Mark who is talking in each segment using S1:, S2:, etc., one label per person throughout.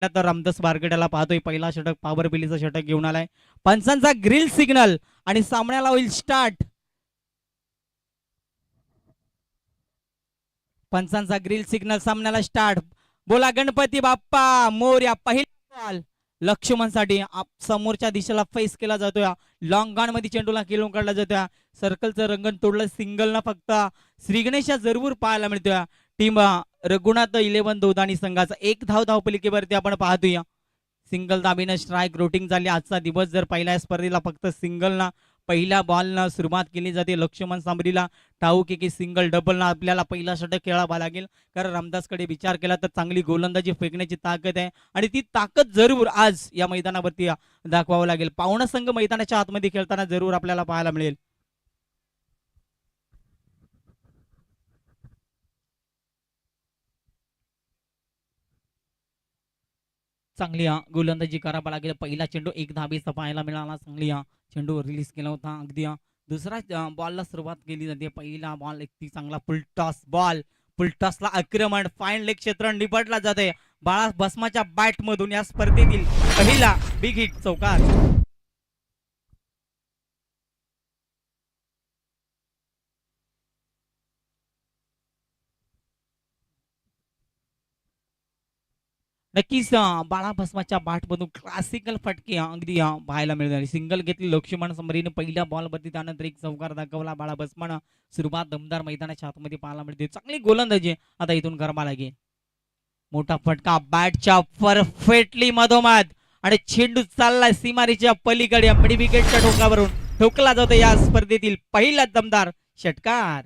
S1: तर रामदास बारगड्याला पाहतोय, पहिला षटक पॉवर बिलीचा षटक घेऊन आलाय. पंचांचा ग्रिल सिग्नल आणि सामन्याला होईल स्टार्ट. पंचांचा ग्रिल सिग्नल, सामन्याला स्टार्ट. बोला गणपती बाप्पा मोर्या. पहिला बॉल लक्ष्मणसाठी समोरच्या दिशेला फेस केला जातोय. लॉंग गन मध्ये चेंडूला खेळून काढला जातोय. सर्कलचं रंगण तोडलं, सिंगल न फक्त श्री गणेशा जरूर पाहायला मिळतोय. टीम रघुनाथ 11 दोदानी संघाचा एक धावपलिकेवरती आपण पाहतोय. सिंगल दाबीनं स्ट्राईक रोटिंग झाली. आजचा दिवस जर पहिल्या स्पर्धेला फक्त सिंगल ना पहिल्या बॉलनं सुरुवात केली जाते. लक्ष्मण सांबरीला ठाऊक की सिंगल डबल ना आपल्याला पहिला षटक खेळावा लागेल, कारण रामदासकडे विचार केला तर चांगली गोलंदाजी फेकण्याची ताकद आहे आणि ती ताकद जरूर आज या मैदानावरती दाखवावं लागेल. पाहुणा संघ मैदानाच्या आतमध्ये खेळताना जरूर आपल्याला पाहायला मिळेल. चांगली गोलंदाजी करावा लागेल. पहिला चेंडू एक धाबीचा पाहायला मिळाला. चांगली चेंडू रिलीज केला होता. अगदी दुसरा बॉलला सुरुवात केली जाते. पहिला बॉल एक चांगला फुलटॉस बॉल, फुलटॉसला आक्रमण, फाईन लेग क्षेत्र निपटला जाते. बाळा भस्माच्या बॅट मधून या स्पर्धेतील पहिला बिग हिट चौकार. नक्कीच बाळा भस्माच्या बॅटमधून क्लासिकल फटके अगदी पाहायला मिळाले. सिंगल घेतली लक्ष्मण समरीने पहिल्या बॉलवरती, त्यानंतर एक चौकार दाखवला बाळा भस्मान. सुरुवात दमदार मैदानाच्या आतमध्ये पाहायला मिळते. चांगली गोलंदाजी आता इथून करावा लागेल. मोठा फटका बॅटच्या परफेक्टली मधोमध आणि चेंडू चाललाय सीमारेच्या पलीकडे. मिड विकेटच्या ठोकावरून ठोकला जातो या स्पर्धेतील पहिला दमदार षटकार.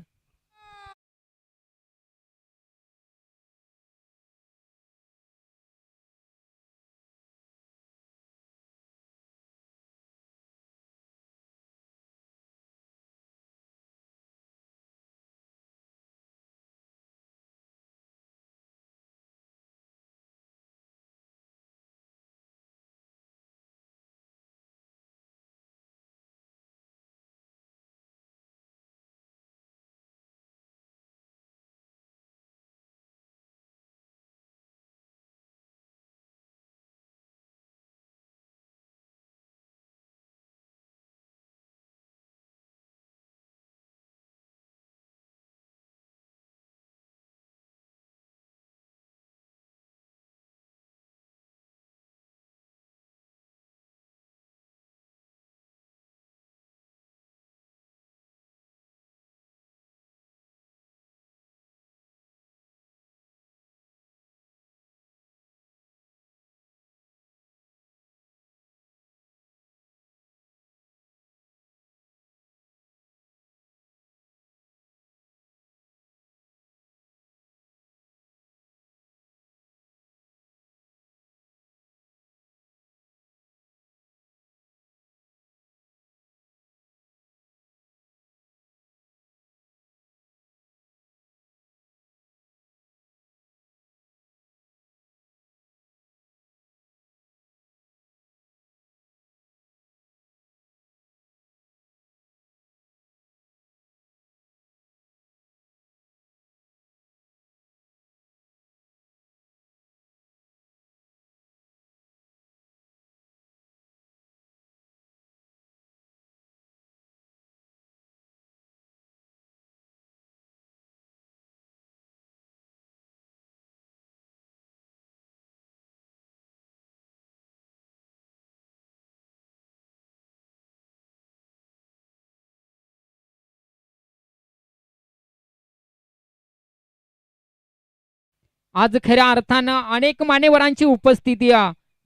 S2: आज खऱ्या अर्थानं अनेक मान्यवरांची उपस्थिती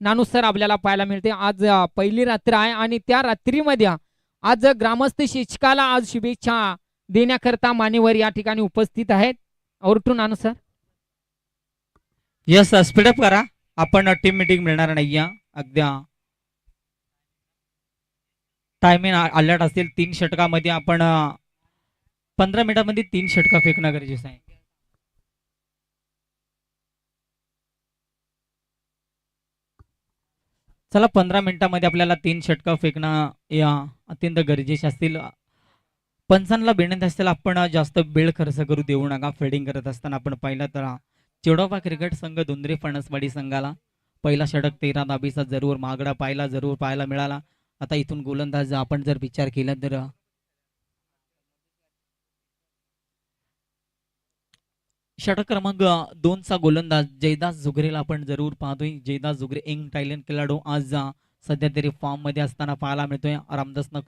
S2: नानुसर आपल्याला पाहायला मिळते. आज पहिली रात्र आहे आणि त्या रात्रीमध्ये आज ग्रामस्थ शिक्षकाला आज शुभेच्छा देण्याकरता मान्यवर या ठिकाणी उपस्थित आहेत. औरटून नानुसर.
S1: यस स्पीडअप करा, आपण टीम मीटिंग मिळणार नाही. अगदी टायमिंग अलर्ट असतील. 3 षटकामध्ये आपण 15 मिनिटांमध्ये 3 षटका फेकणं गरजेचं आहे. चला 15 मिनिटांमध्ये आपल्याला 3 षटका फेकणं या अत्यंत गरजेचे असतील. पंचांना विनंती असतील आपण जास्त वेळ खर्च करू देऊ नका. फिल्डिंग करत असताना आपण पाहिलं तर चिडोबा क्रिकेट संघ धुंद्रे फणसवाडी संघाला पहिला षटक 13 धाबीचा जरूर मागडा पाहायला मिळाला. आता इथून गोलंदाज आपण जर विचार केला तर षटक क्रमांक 2चा गोलंदाज जयदास जुगरेला आपण जरूर पाहतोय. जयदास जुगरे यंग टायलेंट खेळाडू आज सध्या तरी फॉर्म मध्ये असताना पाहायला मिळतोय. रामदासनं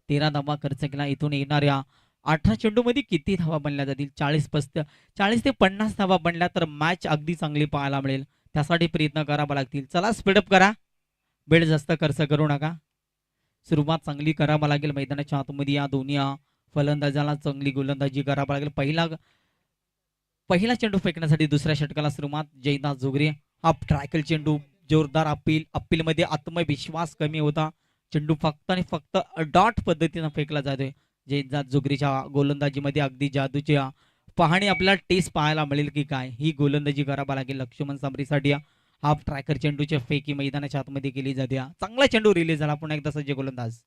S1: 13 धावा खर्च केला. इथून येणाऱ्या 18 चेंडू मध्ये किती धावा बनल्या जातील? 40 ते 50 धावा बनल्या तर मॅच अगदी चांगली पाहायला मिळेल. त्यासाठी प्रयत्न करावा लागतील. चला स्पीडअप करा, वेळ जास्त खर्च करू नका. सुरुवात चांगली करावा लागेल. मैदानाच्या आतमध्ये या दोन्ही फलंदाजाला चांगली गोलंदाजी करावा लागेल. पहिला चेंडू फेकण्यासाठी दुसऱ्या षटकाला सुरुवात. जयदास जोगरे हाफ ट्रायकल चेंडू, जोरदार अपील मध्ये आत्मविश्वास कमी होता. चेंडू फक्त आणि फक्त डॉट पद्धतीने फेकला जातोय. जयदास जोगरेच्या गोलंदाजीमध्ये अगदी जादूची पाहणी आपल्याला टेस्ट पाहायला मिळेल की काय. ही गोलंदाजी करावा लागेल लक्ष्मण सामरीसाठी. हाफ ट्रॅकर चेंडूची फेकी मैदानाच्या आतमध्ये केली जाते. चांगला चेंडू रिलीज झाला. पुन्हा एकदा सज्ज गोलंदाज.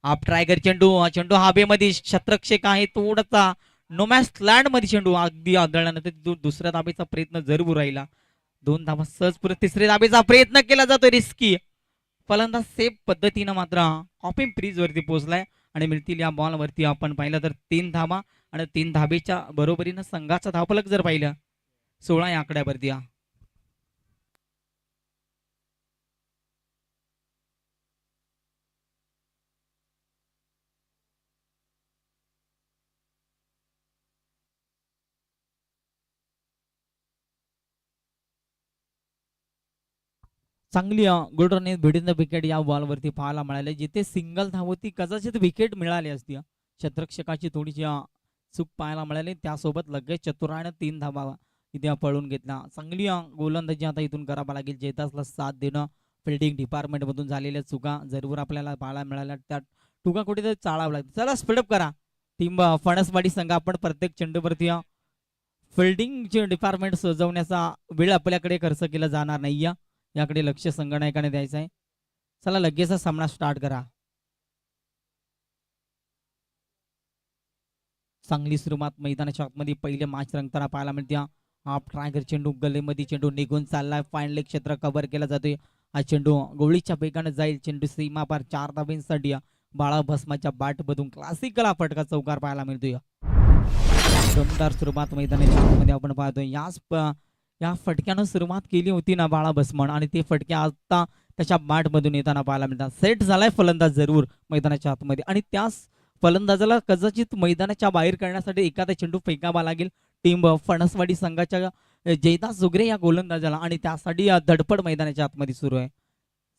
S1: हाफ ट्रायकर चेंडू हवेमध्ये शत्रक्षक आहे थोडासा नोमॅस लँड मध्ये चेंडू अगदी आदळल्यानंतर दुसऱ्या धाबेचा प्रयत्न जरूर राहिला. 2 धावा सहज पुढे तिसऱ्या धाबेचा प्रयत्न केला जातो. रिस्की फलंदाज सेफ पद्धतीनं मात्र ऑफिंग फ्रीज वरती पोहोचलाय आणि मिळतील या बॉल वरती आपण पाहिलं तर 3 धावा आणि 3 धाबेच्या बरोबरीनं संघाचा धावफलक जर पाहिलं 16 या आकड्यावरती. चांगली गुडरने भिडीन विकेट या बॉलवरती पाहायला मिळाले. जिथे सिंगल धावती कदाचित विकेट मिळाली असती. शत्रक्षकाची थोडीशी चूक पाहायला मिळाली. त्यासोबत लगेच चतुराने 3 धावा इथे पळून घेतला. चांगली गोलंदाजी आता इथून करावा लागेल. जयदासला साथ देणं फिल्डिंग डिपार्टमेंट मधून झालेल्या चुका जरूर आपल्याला पाहायला मिळाल्या. त्या चुका कुठेतरी चाळावं लागतील. चला स्पीडअप करा. टीम फणसवाडी संघ आपण प्रत्येक चेंडूवरती फिल्डिंगचे डिपार्टमेंट सजवण्याचा वेळ आपल्याकडे खर्च केला जाणार नाही. याकडे लक्ष संगणकाने द्यायचं आहे. चला लगेच सामना स्टार्ट करा. चांगली सुरुवात मैदानाच्या आतमध्ये पहिले मॅच रंगताना पाहायला मिळते. हाफ ट्रायगर चेंडू गलेमध्ये चेंडू निघून चाललाय. फायनल क्षेत्र कव्हर केला जातोय. हा चेंडू गोळीच्या वेगाने जाईल. चेंडू सीमा पार 4 धाब्यांसाठी बाळा भस्माच्या बॅट मधून क्लासिकल फटका चौकार पाहायला मिळतोय. दमदार सुरुवात मैदानाच्या आतमध्ये आपण पाहतोय. या फटक्यानं सुरुवात केली होती ना बाळा भस्मन आणि ते फटके आता त्याच्या बॅट मधून येताना पाहायला मिळतात. सेट झालाय फलंदाज जरूर मैदानाच्या आतमध्ये आणि त्याच फलंदाजाला कदाचित मैदानाच्या बाहेर करण्यासाठी एखादा चेंडू फेकावा लागेल टीम फणसवाडी संघाच्या जयदास जोगरे या गोलंदाजाला आणि त्यासाठी धडपड मैदानाच्या आतमध्ये सुरू आहे.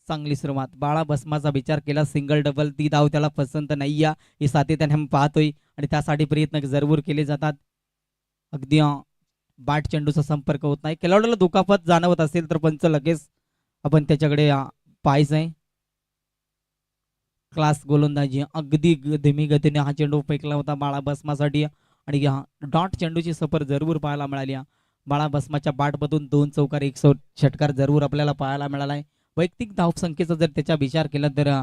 S1: चांगली सुरुवात. बाळा भस्माचा विचार केला. सिंगल डबल ती धाव त्याला पसंत नाही या हे सातत्याने आपण पाहतोय आणि त्यासाठी प्रयत्न जरूर केले जातात. अगदी बॅट चेंडूचा संपर्क होत नाही. खेळाडूला दुखापत जाणवत असेल तर पंच लगेच आपण त्याच्याकडे पाहायचंय. क्लास गोलंदाजी अगदी धीमी गतीने हा चेंडू फेकला होता बाळा भस्मासाठी आणि डॉट चेंडूची सफर जरूर पाहायला मिळाली. बाळा भस्माच्या बॅटमधून 2 चौकार 1 षटकार जरूर आपल्याला पाहायला मिळालाय. वैयक्तिक धावसंख्येचा जर त्याचा विचार केला तर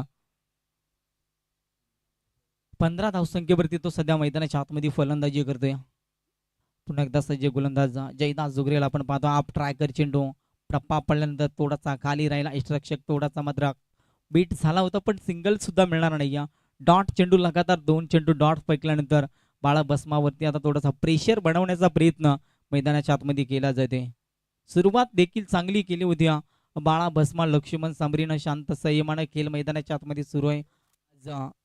S1: 15 धावसंख्येवरती तो सध्या मैदानाच्या आतमध्ये फलंदाजी करतोय. पुन्हा एकदा सज्ज गोलंदाज जयदास जोगरेला आपण पाहतो. आप ट्रायकर चेंडू टप्पा पडल्यानंतर थोडासा खाली राहिला. इष्टरक्षक थोडासा मात्र बीट झाला होता पण सिंगल सुद्धा मिळणार नाही. डॉट चेंडू लगातार 2 चेंडू डॉट फेकल्यानंतर बाळा भस्मावरती आता थोडासा प्रेशर बनवण्याचा प्रयत्न मैदानाच्या आतमध्ये केला जाते. सुरुवात देखील चांगली केली होती. बाळा भस्मा लक्ष्मण सामरीनं शांत संयमानं खेळ मैदानाच्या आतमध्ये सुरू आहे.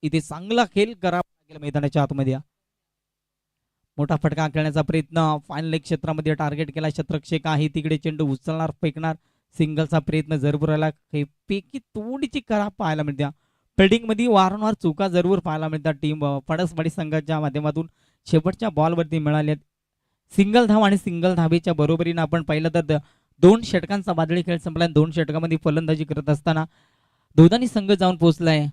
S1: इथे चांगला खेळ करावा लागेल मैदानाच्या आतमध्ये. मोठा फटका खेळण्याचा प्रयत्न फायनल क्षेत्रामध्ये टार्गेट केला. शत्रक्षक आहे तिकडे चेंडू उचलणार फेकणार. सिंगलचा प्रयत्न जरूर राहिला. पैकी थोडीची खराब पाहायला मिळते. फिल्डिंग मध्ये वारंवार चुका जरूर पाहायला मिळतात. टीम फणसवाडी संघाच्या माध्यमातून शेवटच्या बॉलवरती मिळाले सिंगल धाव आणि सिंगल धावेच्या बरोबरीनं आपण पाहिलं तर 2 षटकांचा वादळी खेळ संपला. 2 षटकामध्ये फलंदाजी करत असताना दोघांनी संघ जाऊन पोहोचलाय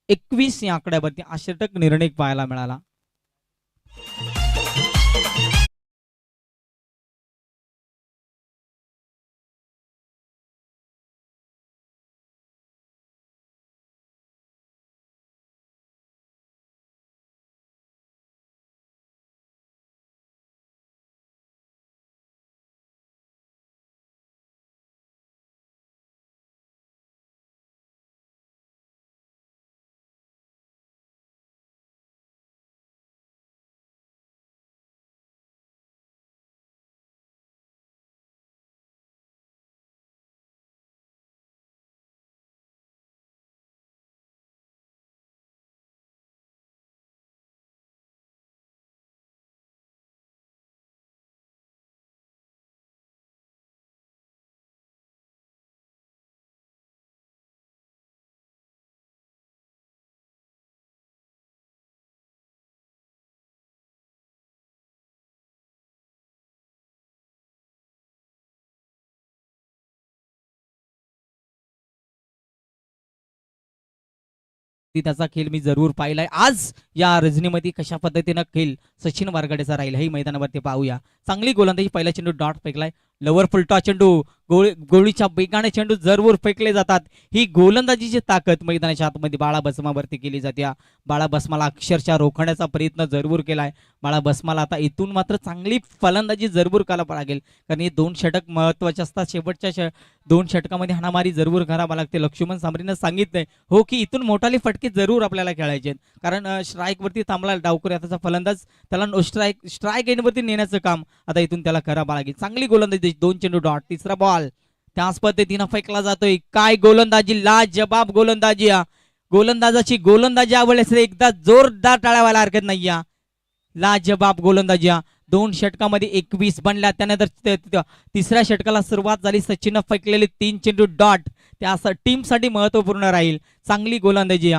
S1: 21 या आकड्यावरती. षटक निर्णय पाहायला मिळाला. त्याचा खेळ मी जरूर पाहिलाय. आज या रजनीमध्ये कशा पद्धतीनं खेळ सचिन वारगडेचा राहील हे मैदानावरती पाहूया. चांगली गोलंदाजी, पहिला चेंडू डॉट फेकलाय, लवर फुलटॉ चेंडू, गोळीच्या वेगाने चेंडू जरूर फेकले जातात. ही गोलंदाजीची ताकद मैदानाच्या आतमध्ये बाळा बसमावरती केली जाते. बाळा बसमाला अक्षरशः रोखण्याचा प्रयत्न जरूर केलाय. बाळा बसमाला आता इथून मात्र चांगली फलंदाजी जरूर करावं लागेल, कारण हे 2 षटक महत्वाचे असतात. शेवटच्या 2 षटकामध्ये हाणामारी जरूर करावा लागते. लक्ष्मण सामरीनं सांगितलंय हो की इथून मोठाले फटके जरूर आपल्याला खेळायचे, कारण स्ट्राईक वरती थांबला डावकर त्याचा फलंदाज, त्याला स्ट्राईक एंडवरती नेण्याचं काम आता इथून त्याला करावं लागेल. चांगली गोलंदाजी, 2 चेंडू डॉट, तिसरा बॉल त्याच पद्धतीनं फेकला जातोय. काय गोलंदाजी, लाजबाब गोलंदाजी. गोलंदाजाची गोलंदाजी आवडल्यास एकदा जोरदार टाळ्या व्हायला हरकत नाही. लाजबाब गोलंदाजी. 2 षटकामध्ये 21 बनल्या. त्यानंतर तिसऱ्या षटकाला सुरुवात झाली. सचिननं फेकलेले 3 चेंडू डॉट त्या टीमसाठी महत्वपूर्ण राहील. चांगली गोलंदाजी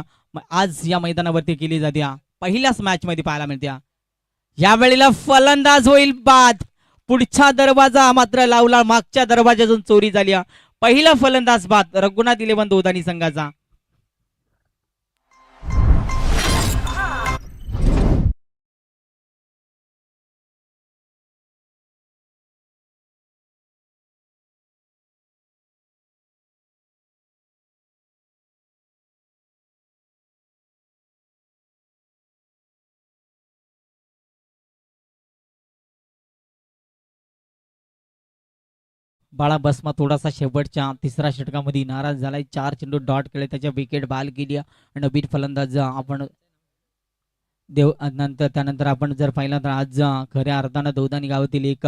S1: आज या मैदानावरती केली जाते. पहिल्याच मॅच मध्ये पाहायला मिळते. यावेळेला फलंदाज होईल बाद. पुढचा दरवाजा मात्र लावला, मागच्या दरवाजातून चोरी झाली. पहिला फलंदाज बाद रघुनाथ 11 दोदानी संघाचा. बाळा बसमा थोडासा शेवटच्या तिसऱ्या षटकामध्ये नाराज झालाय. 4 चेंडू डॉट केले, त्याच्या विकेट बाल केली. नवीन फलंदाज आपण त्यानंतर आपण जर पाहिलं तर आज खऱ्या अर्थानं दोदानी गावातील एक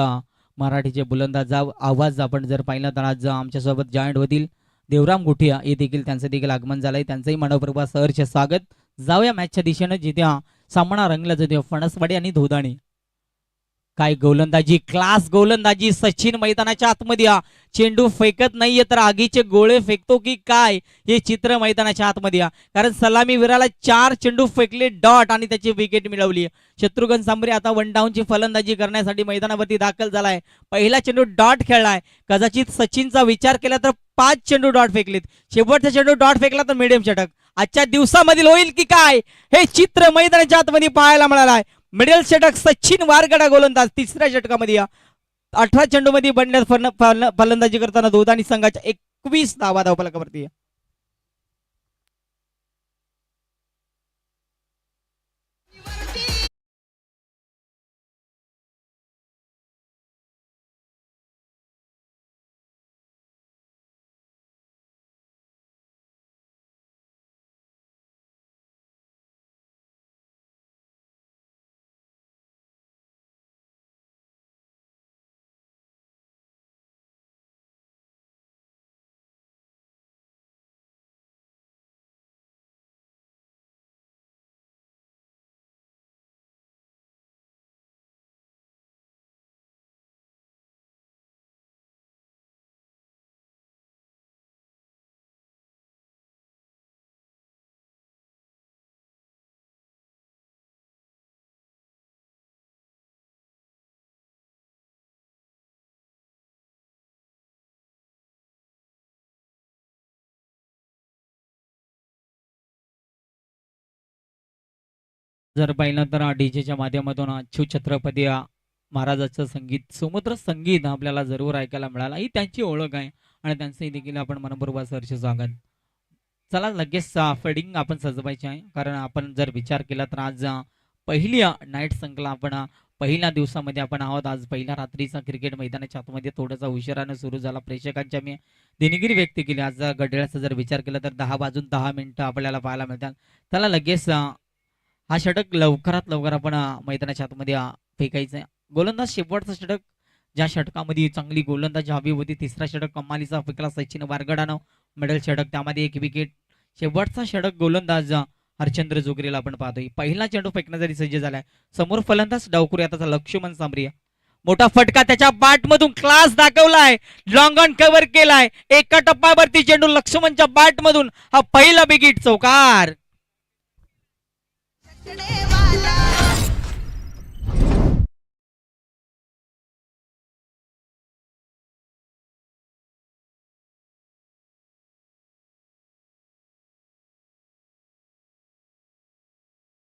S1: मराठीचे बुलंदाज आवाज आपण जर पाहिलं तर आज आमच्यासोबत जॉईंट होतील देवराम गुठिया, हे देखील त्यांचं देखील आगमन झालंय. त्यांचंही मनपूर्वक सहर्ष स्वागत. जाऊया मॅचच्या दिशेनं, जिथे सामना रंगला जातो फणसवाडी आणि धोदाणी. काय गोलंदाजी, क्लास गोलंदाजी. सचिन मैदानाच्या आतमध्ये चेंडू फेकत नाहीये तर आगीचे गोळे फेकतो की काय, हे चित्र मैदानाच्या आतमध्ये. कारण सलामी वीराला 4 चेंडू फेकले डॉट आणि त्याची विकेट मिळवली. शत्रुघ्न सांबरे आता 1 डाऊनची फलंदाजी करण्यासाठी मैदानावरती दाखल झालाय. पहिला चेंडू डॉट खेळलाय. कदाचित सचिनचा विचार केला तर 5 चेंडू डॉट फेकलेत. शेवटचा चेंडू डॉट फेकला तर मिडियम षटक. आजच्या दिवसामधील होईल की काय, हे चित्र मैदानाच्या आतमध्ये पाहायला मिळालंय. मिडल षटक सचिन वारगडा गोलंदाज. तिसऱ्या षटकामध्ये 18 चेंडू मध्ये बनण्यात फलंदाजी करताना दोदानी संघाच्या 21 धावा धावफलकावरती. जर पाहिलं तर डीजेच्या माध्यमातून शिवछत्रपती महाराजाचं संगीत, समुद्र संगीत आपल्याला जरूर ऐकायला मिळालं. ही त्यांची ओळख आहे आणि त्यांचंही देखील आपण मनपूर्वक सहर्ष स्वागत. चला लगेच फेडिंग आपण सजवायची आहे, कारण आपण जर विचार केला तर आज पहिली नाईट संकला आपण पहिल्या दिवसामध्ये आपण आहोत. आज पहिल्या रात्रीचा क्रिकेट मैदानाच्या आतमध्ये थोडासा उशिराने सुरू झाला. प्रेक्षकांच्या मी दिनगिरी व्यक्त केली. आज घड्याळाचा जर विचार केला तर 10 वाजून 10 मिनिटं आपल्याला पाहायला मिळतात. त्याला लगेच हा षटक लवकरात लवकर आपण मैदानाच्या आतमध्ये फेकायचं आहे. गोलंदाज शेवटचा षटक, ज्या षटकामध्ये चांगली गोलंदाजी हवी होती. तिसरा षटक कमालीचा फेकला सचिन वारगडानं. मिडल षटक, त्यामध्ये 1 विकेट. शेवटचा षटक गोलंदाज हरचंद्र जोगरेला आपण पाहतोय. पहिला चेंडू फेकण्यासाठी सज्ज झालाय. समोर फलंदाज डावकुरी आता लक्ष्मण सांबरे. मोठा फटका त्याच्या बॅट मधून, क्लास दाखवलाय, लॉंग ऑन कव्हर केलाय. एका टप्प्यावरती चेंडू लक्ष्मणच्या बॅट मधून, हा पहिला बिगिट चौकार.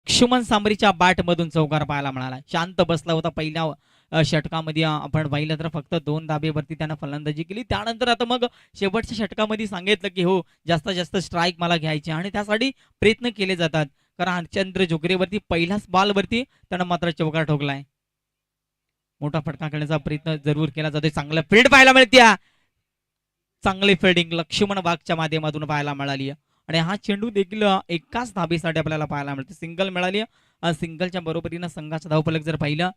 S1: लक्ष्मण सांबरीच्या बॅट मधून चौकार पाहायला मिळाला. शांत बसला होता पहिल्या षटकामध्ये. आपण पाहिलं तर फक्त 2 धाबेवरती त्यानं फलंदाजी केली. त्यानंतर आता मग शेवटच्या षटकामध्ये सांगितलं की हो जास्तीत जास्त स्ट्राईक मला घ्यायचे आणि त्यासाठी प्रयत्न केले जातात. कारण हरचंद्र जोगरेवरती पहिल्याच बॉलवरती त्यानं मात्र चौकार ठोकलाय. मोठा फटका खेळण्याचा प्रयत्न जरूर केला जातोय. चांगलं फील्ड पाहायला मिळते. चांगली फिल्डिंग लक्ष्मण बागच्या माध्यमातून पाहायला मिळाली आणि हा चेंडू देखील एकाच धाबेसाठी आपल्याला पाहायला मिळते. सिंगल मिळाली. सिंगलच्या बरोबरीनं संघाचा धावफलक जर पाहिलं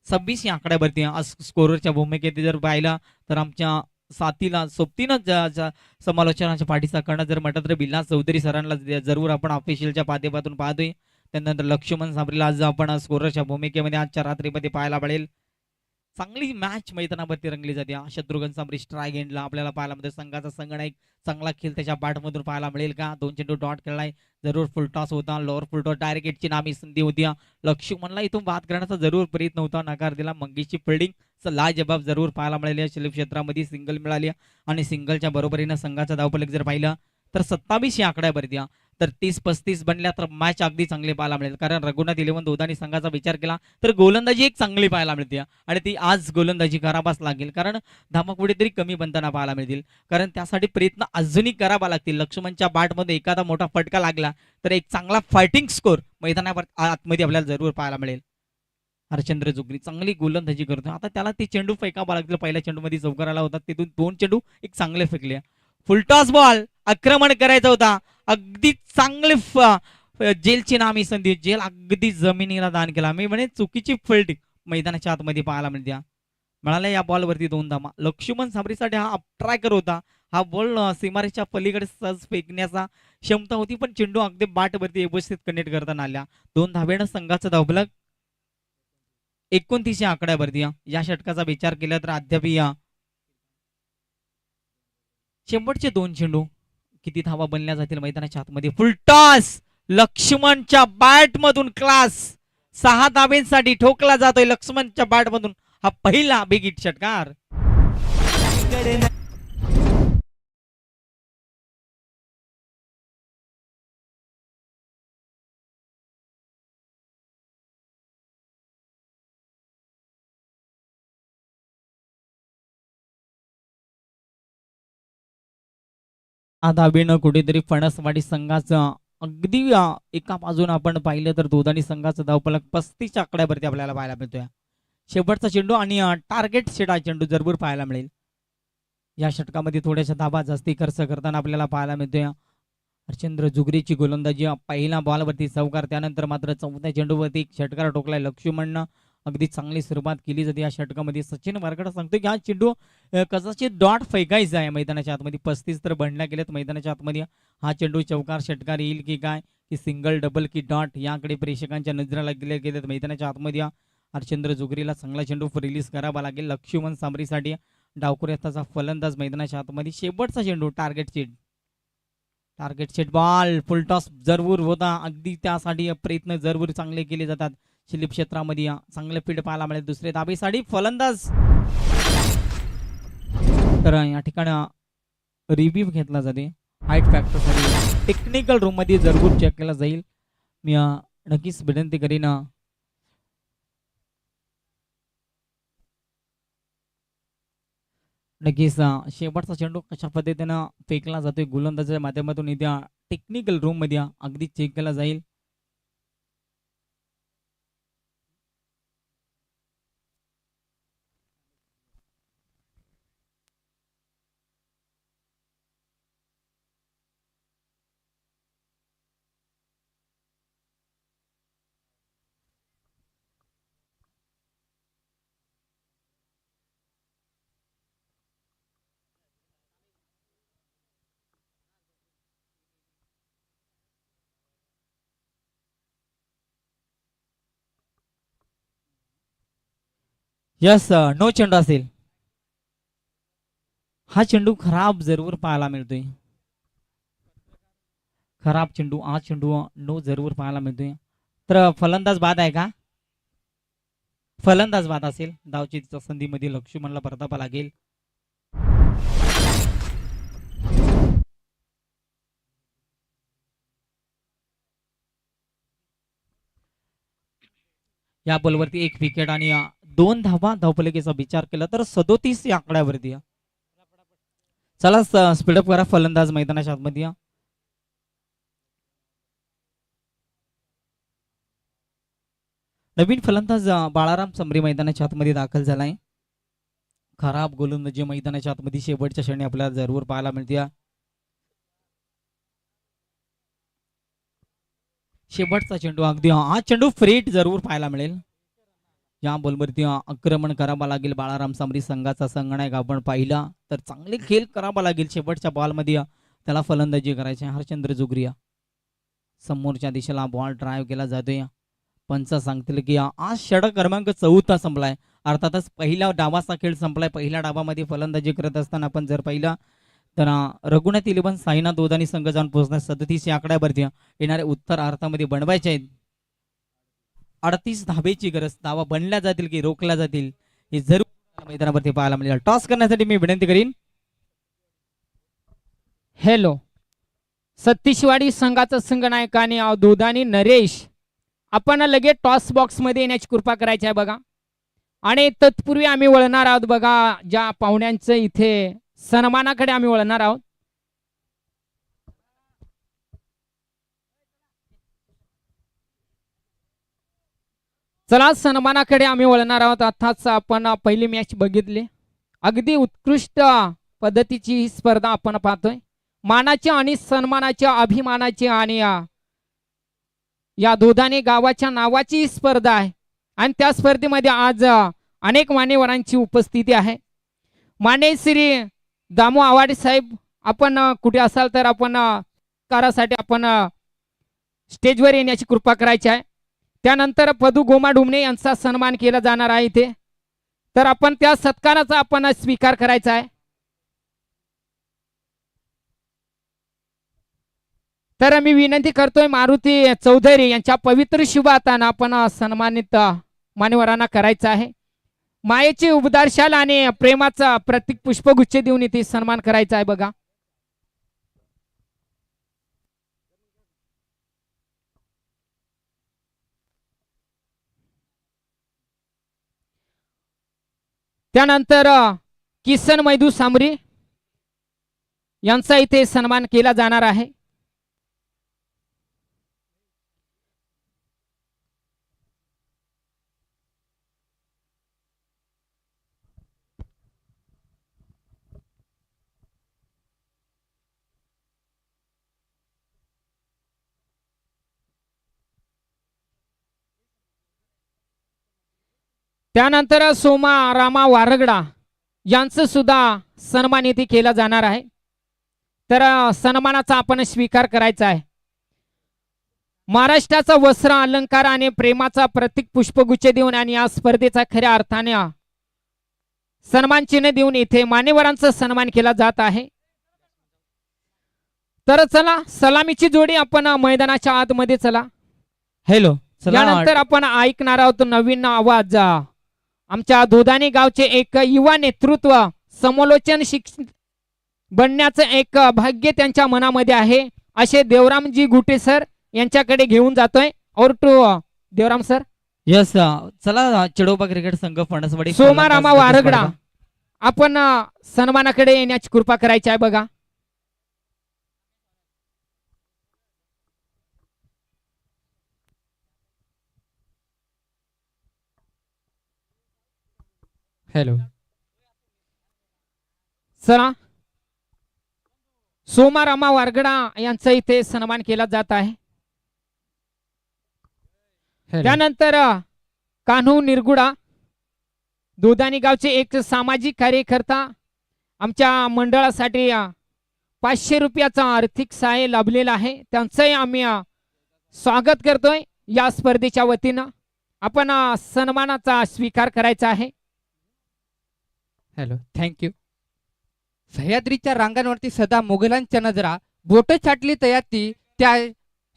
S1: 26 या आकड्यावरती स्कोररच्या भूमिकेत जर पाहिलं तर आमच्या साथीला सोबतीनं समालोचनाच्या पाठीचा करणं जर म्हटलं तर बिल्ला चौधरी सरांना जरूर आपण ऑफिशियलच्या माध्यमातून पाहतोय. त्यानंतर लक्ष्मण सांबरीला आज आपण स्कोररच्या भूमिकेमध्ये आजच्या रात्रीमध्ये पाहायला मिळेल. चांगली मॅच मैदानावरती रंगली जाते. शत्रुघ्न सांबरी स्ट्राईक एंडला आपल्याला पाहायला मिळते. संघाचा संगणक चांगला खेळ त्याच्या बॅटमधून पाहायला मिळेल का. 2 चेंडू डॉट खेळलाय. जरूर फुल टॉस होता. लोअर फुल टॉस डायरेक्ट हिटची नामी संधी होती. लक्ष्मणला इथून बाद करण्याचा जरूर प्रयत्न होता. नकार दिला. मंगेशची फिल्डिंग लाजबाब जरूर पाहायला मिळाली. शिल्प क्षेत्रामध्ये सिंगल मिळाली आणि सिंगलच्या बरोबरीनं संघाचा धावफलक जर पाहिलं तर 27 या आकड्यावरती. तर 30-35 बनल्या तर मॅच अगदी चांगली पाहायला मिळेल. कारण रघुनाथ 11 दोधानी संघाचा विचार केला तर गोलंदाजी एक चांगली पाहायला मिळते आणि ती आज गोलंदाजी करावाच लागेल. कारण धावा कुठेतरी कमी बनताना पाहायला मिळतील. कारण त्यासाठी प्रयत्न अजूनही करावा लागतील. लक्ष्मणच्या बॅटमध्ये एखादा मोठा फटका लागला तर एक चांगला फायटिंग स्कोर मैदानावर आतमध्ये आपल्याला जरूर पाहायला मिळेल. हरचंद्र जोगरी चांगली गोलंदाजी करतो. आता त्याला ते चेंडू फेकावा लागतील. पहिल्या चेंडूमध्ये चौकार आला होता. तिथून 2 चेंडू एक चांगले फेकले. फुलटॉस बॉल आक्रमण करायचा होता. अगदी चांगले जेलची नामी संधी. जेल अगदी जमिनीला दान केला. मी म्हणे चुकीची फील्डिंग मैदानाच्या आतमध्ये पाहायला मिळते. मिळाल्या या बॉलवरती 2 धावा. लक्ष्मण सांबरीसाठी हा अपट्रॅकर होता. हा बॉल सीमारेच्या पलीकडे सहज फेकण्याचा क्षमता होती पण चेंडू अगदी बॅटवरती व्यवस्थित कनेक्ट करताना आल्या. 2 धाब्यानं संघाचा धावफलक 29 या आकड्यावरती. या षटकाचा विचार केला तर अद्याप या शेवटचे 2 चेंडू किती धावा बनल्या जातील मैदानाच्या आतमध्ये. फुलटॉस लक्ष्मणच्या बॅट मधून क्लास 6 धाब्यांसाठी ठोकला जातोय. लक्ष्मणच्या बॅट मधून हा पहिला बिग हिट षटकार. धाबेनं कुठेतरी फणसवाडी संघाचं अगदी एका बाजून आपण पाहिलं तर दोधानी संघाचं धावफलक 35 आकड्यावरती आपल्याला पाहायला मिळतोय. शेवटचा चेंडू आणि टार्गेट सेट हा चेंडू जरूर पाहायला मिळेल. या षटकामध्ये थोड्याशा धाबा जास्ती खर्च करताना आपल्याला पाहायला मिळतोय. हरचंद्र जुगरीची गोलंदाजी. पहिला बॉलवरती चौकार. त्यानंतर मात्र 4थ्या चेंडूवरती षटकार ठोकलाय लक्ष्मणनं. अगदी चांगली सुरुवात केली जाते या षटकामध्ये. सचिन वारकडे सांगतोय की हा चेंडू कदाचित डॉट फेकायचा आहे मैदानाच्या आतमध्ये. 35 तर बनल्या गेलेत मैदानाच्या आतमध्ये. हा चेंडू चौकार षटकार येईल की काय की सिंगल डबल की डॉट याकडे प्रेक्षकांच्या नजरेला गेलेत मैदानाच्या आतमध्ये. हरचंद्र जोगरीला चांगला चेंडू रिलीज करावा लागेल. लक्ष्मण सांबरीसाठी डावखुऱ्याचा फलंदाज मैदानाच्या आतमध्ये. शेवटचा चेंडू टार्गेट सेट बॉल. फुलटॉस जरूर होता. अगदी त्यासाठी प्रयत्न जरूर चांगले केले जातात. शिल्प क्षेत्रामध्ये चांगले फील्ड पाहायला मिळेल. दुसरे धाबेसाठी फलंदाज. तर या ठिकाणी रिव्ह्यू घेतला जाते. हाईट फॅक्टरसाठी टेक्निकल रूम मध्ये जरूर चेक केला जाईल. मी नक्कीच विनंती करीन. नक्कीच शेवटचा चेंडू कशा पद्धतीनं फेकला जातोय गोलंदाजाच्या माध्यमातून इथे टेक्निकल रूम मध्ये अगदी चेक केला जाईल. यस नो चेंडू असेल. हा चेंडू खराब जरूर पाहायला मिळतोय. खराब चेंडू. हा चेंडू नो जरूर पाहायला मिळतोय. तर फलंदाज बाद आहे का. फलंदाज बाद असेल. धावचीच्या संधीमध्ये लक्ष्मणला परतावा लागेल. या बॉलवरती 1 विकेट आणि 2 धावा धावफलकीचा विचार केला तर 37 या आकड्यावरती चला स्पीडअप करा फलंदाज मैदानाच्या आतमध्ये नवीन फलंदाज बाळाराम समरी मैदानाच्या आतमध्ये दाखल झालाय. खराब गोलंदाजी मैदानाच्या आतमध्ये शेवटच्या क्षणी आपल्याला जरूर पाहायला मिळते. शेवटचा चेंडू अगदी हा चेंडू फ्रेट जरूर पाहायला मिळेल. या बॉलवरती आक्रमण करावं लागेल बाळाराम समरी संघाचा संगणक आपण पाहिला तर चांगले खेळ करावा लागेल. शेवटच्या बॉलमध्ये त्याला फलंदाजी करायची. हरचंद्र जोगरिया समोरच्या दिशेला बॉल ड्राईव्ह केला जातोय. पंच सांगतील की आज षटक क्रमांक 4 संपलाय. अर्थातच पहिल्या डावाचा खेळ संपलाय. पहिल्या डावामध्ये फलंदाजी करत असताना आपण जर पाहिलं तर रघुनाथ इलेव्हन साईनाथ दोदानी संघ जाऊन पोहोचणार 37 या आकड्यावरती येणारे उत्तर अर्थामध्ये बनवायचे आहेत. 38 धावेची गरज. धावा बनल्या जातील की रोखल्या जातील हे जरूर मैदानावरती पाहायला मिळेल. टॉस करण्यासाठी मी विनंती करीन.
S2: हॅलो सतीशवाडी संघाचा संघनायक आणि दोदानी नरेश आपण लगेच टॉस बॉक्स मध्ये येण्याची कृपा करायची आहे बघा. आणि तत्पूर्वी आम्ही वळणार आहोत बघा ज्या पाहुण्यांचं इथे सन्मानाकडे आम्ही वळणार आहोत. चला सन्मानाकडे आम्ही वळणार आहोत. आताच आपण पहिली मॅच बघितली. अगदी उत्कृष्ट पद्धतीची ही स्पर्धा आपण पाहतोय. मानाची आणि सन्मानाच्या अभिमानाची आणि या दोदानी गावाच्या नावाची ही स्पर्धा आहे. आणि त्या स्पर्धेमध्ये आज अनेक मान्यवरांची उपस्थिती आहे. मान्य श्री दामू आवाडे साहेब आपण कुठे असाल तर आपण कारासाठी आपण स्टेजवर येण्याची कृपा करायची आहे. त्यानंतर पदू गोमा डुमणे यांचा सन्मान केला जाणार आहे इथे. तर आपण त्या सत्काराचा आपण स्वीकार करायचा आहे. तर मी विनंती करतोय मारुती चौधरी यांच्या पवित्र शुभ हाताने आपण सन्मानित मान्यवरांना करायचं आहे. मायेची उबदार शाल आणि प्रेमाचा प्रतीक पुष्पगुच्छ देऊन इथे सन्मान करायचा आहे बघा. त्यानंतर किसन मैदू सामरी यांचा इथे सन्मान केला जाणार आहे. त्यानंतर सोमा रामा वारगडा यांचं सुद्धा सन्मान इथे केला जाणार आहे. तर सन्मानाचा आपण स्वीकार करायचा आहे. महाराष्ट्राचा वस्त्र अलंकार आणि प्रेमाचा प्रतीक पुष्पगुच्छ देऊन आणि या स्पर्धेचा खऱ्या अर्थाने सन्मान चिन्ह देऊन इथे मान्यवरांचा सन्मान केला जात आहे. तर चला सलामीची जोडी आपण मैदानाच्या आतमध्ये चला.
S1: हॅलो
S2: यानंतर आपण ऐकणार आहोत नवीन आवाज. आमच्या दोदानी गावचे एक युवा नेतृत्व समालोचन शिक्षक बनण्याचं एक भाग्य त्यांच्या मनामध्ये आहे असे देवरामजी गुटे सर यांच्याकडे घेऊन जातोय. और टू देवराम सर.
S1: यस चला चिडोबा क्रिकेट संघ फणसवाडी
S2: सोमा रामा वारगडा आपण सन्मानाकडे येण्याची कृपा करायची आहे बघा.
S1: हॅलो
S2: चला सोमा रामा वारगडा यांचा इथे सन्मान केला जात आहे. त्यानंतर कान्हू निरगुडा दोदानी गावचे एक सामाजिक कार्यकर्ता आमच्या मंडळासाठी 500 रुपयाचा आर्थिक सहाय्य लाभलेला आहे. त्यांचंही आम्ही स्वागत करतोय या स्पर्धेच्या वतीनं. आपण सन्मानाचा स्वीकार करायचा आहे.
S3: Hello thank you. सह्याद्रीच्या रांगांवरती सदा मोगलांच्या नजरा बोट छाटली तयाती त्या